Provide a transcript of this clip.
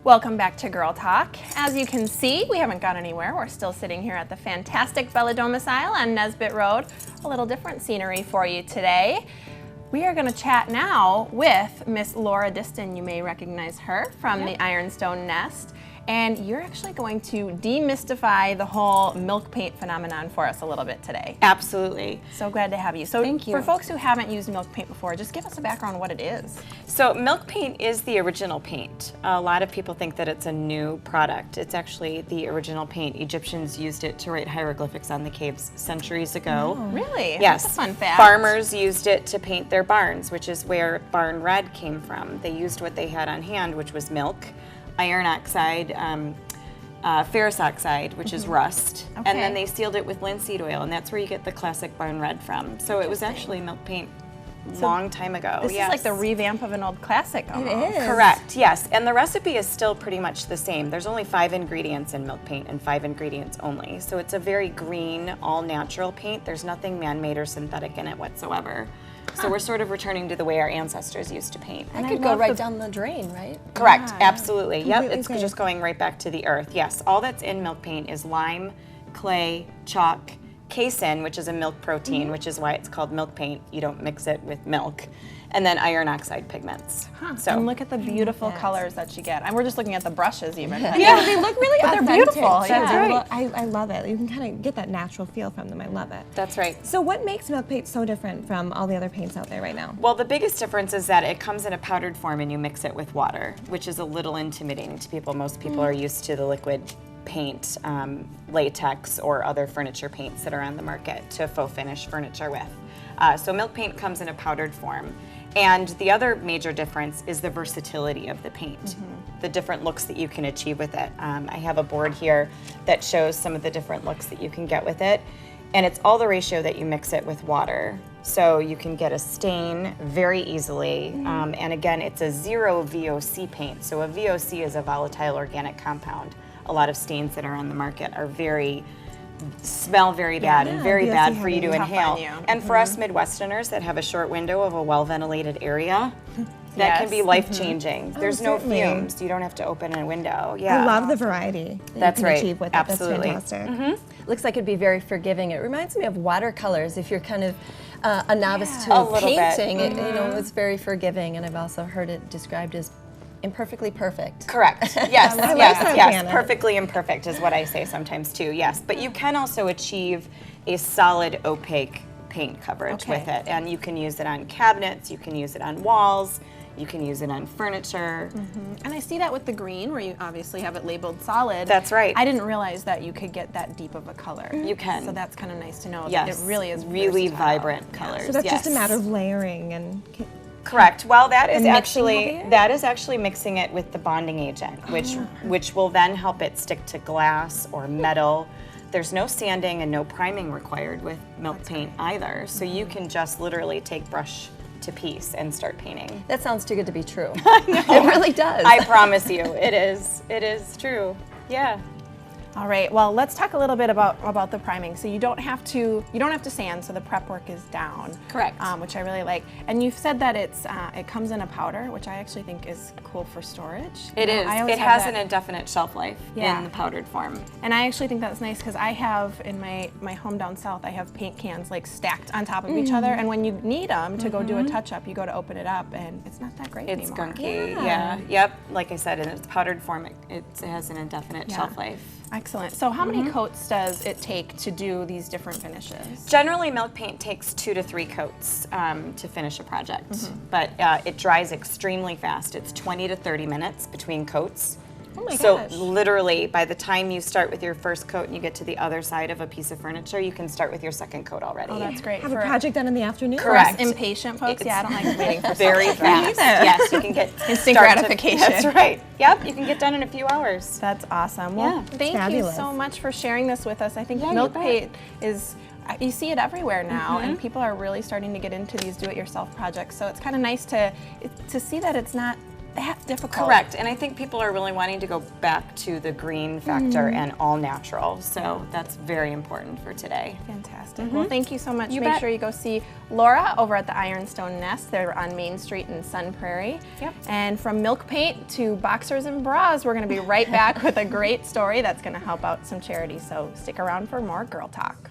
Welcome back to Girl Talk. As you can see, we haven't gone anywhere. We're still sitting here at the fantastic Bella Domicile on Nesbitt Road. A little different scenery for you today. We are going to chat now with Miss Laura Diston. You may recognize her from the Ironstone nest. And you're actually going to demystify the whole milk paint phenomenon for us a little bit today. Absolutely. So glad to have you. So Thank you. For folks who haven't used milk paint before, just give us a background on what it is. So milk paint is the original paint. A lot of people think that it's a new product. It's actually the original paint. Egyptians used it to write hieroglyphics on the caves centuries ago. Oh, really? Yes. That's a fun fact. Farmers used it to paint their barns, which is where barn red came from. They used what they had on hand, which was milk, iron oxide, ferrous oxide, which is rust, and then they sealed it with linseed oil, and that's where you get the classic barn red from. So it was actually milk paint long time ago. This is like the revamp of an old classic almost. It is. Correct, yes, and the recipe is still pretty much the same. There's only 5 ingredients in milk paint and 5 ingredients only. So it's a very green, all-natural paint. There's nothing man-made or synthetic in it whatsoever. So we're sort of returning to the way our ancestors used to paint. And it could go right down the drain, right? Correct, absolutely. Yep, Completely it's safe. just going right back to the earth. Yes, all that's in milk paint is lime, clay, chalk, casein, which is a milk protein, which is why it's called milk paint. You don't mix it with milk. And then iron oxide pigments. So And look at the beautiful colors that you get. And we're just looking at the brushes even. Yeah, they look really They're authentic. beautiful, yeah. I love it. You can kind of get that natural feel from them. I love it. that's right. So what makes milk paint so different from all the other paints out there right now? Well, the biggest difference is that it comes in a powdered form and you mix it with water, which is a little intimidating to people. Most people are used to the liquid paint, latex, or other furniture paints that are on the market to faux finish furniture with. So milk paint comes in a powdered form. And the other major difference is the versatility of the paint, the different looks that you can achieve with it. I have a board here that shows some of the different looks that you can get with it. And it's all the ratio that you mix it with water. So you can get a stain very easily. And again, it's a 0 VOC paint. So a VOC is a volatile organic compound. A lot of stains that are on the market are smell very bad and very bad for you to inhale. And for us Midwesterners that have a short window of a well-ventilated area, that can be life-changing. There's no fumes. You don't have to open a window. Yeah. I love the variety that That's you can right. achieve with Absolutely. it. That's fantastic. Looks like it'd be very forgiving. It reminds me of watercolors. If you're kind of a novice A to little bit. painting, it, you know, it's very forgiving. And I've also heard it described as imperfectly perfect. Correct. Yes, like yes, that, yes. Janet. Perfectly imperfect is what I say sometimes too, yes. But you can also achieve a solid opaque paint coverage with it. And you can use it on cabinets, you can use it on walls, you can use it on furniture. And I see that with the green, where you obviously have it labeled solid. That's right. I didn't realize that you could get that deep of a color. You can. So that's kind of nice to know. Yes. That it really is really versatile. vibrant colors. So that's yes. just a matter of layering and Correct. Well, that is And mixing actually mixing it with the bonding agent, which will then help it stick to glass or metal. There's no sanding and no priming required with milk paint either. So you can just literally take brush to piece and start painting. That sounds too good to be true. It really does. I promise you, it is. It is true. Yeah. All right. Well, let's talk a little bit about the priming. So you don't have to sand, so the prep work is down. Correct. Which I really like. And you've said that it comes in a powder, which I actually think is cool for storage. It is. It has an indefinite shelf life in the powdered form. And I actually think that's nice because I have in my home down south, I have paint cans like stacked on top of each other, and when you need them to go do a touch up, you go to open it up, and it's not that great It's anymore. gunky. Yeah. Yep. Like I said, in its powdered form, it has an indefinite shelf life. Excellent. So how many coats does it take to do these different finishes? Generally, milk paint takes 2 to 3 coats to finish a project, but it dries extremely fast. It's 20 to 30 minutes between coats. Oh my So gosh. literally, by the time you start with your first coat and you get to the other side of a piece of furniture, you can start with your second coat already. Oh, that's great. have a project done in the afternoon. Correct. For us impatient folks, I don't like waiting for Very stuff. fast. Yes, you can get Instant start gratification. That's right. Yep, you can get done in a few hours. That's awesome. Well, Yeah. thank fabulous. you so much for sharing this with us. I think you milk bet. paint is, you see it everywhere now, and people are really starting to get into these do-it-yourself projects. So it's kind of nice to see that it's not that difficult. Correct, and I think people are really wanting to go back to the green factor and all natural, so that's very important for today. Fantastic. Well, thank you so much. You Make bet. sure you go see Laura over at the Ironstone Nest. They're on Main Street in Sun Prairie. Yep. And from milk paint to boxers and bras, we're going to be right back with a great story that's going to help out some charities. So stick around for more Girl Talk.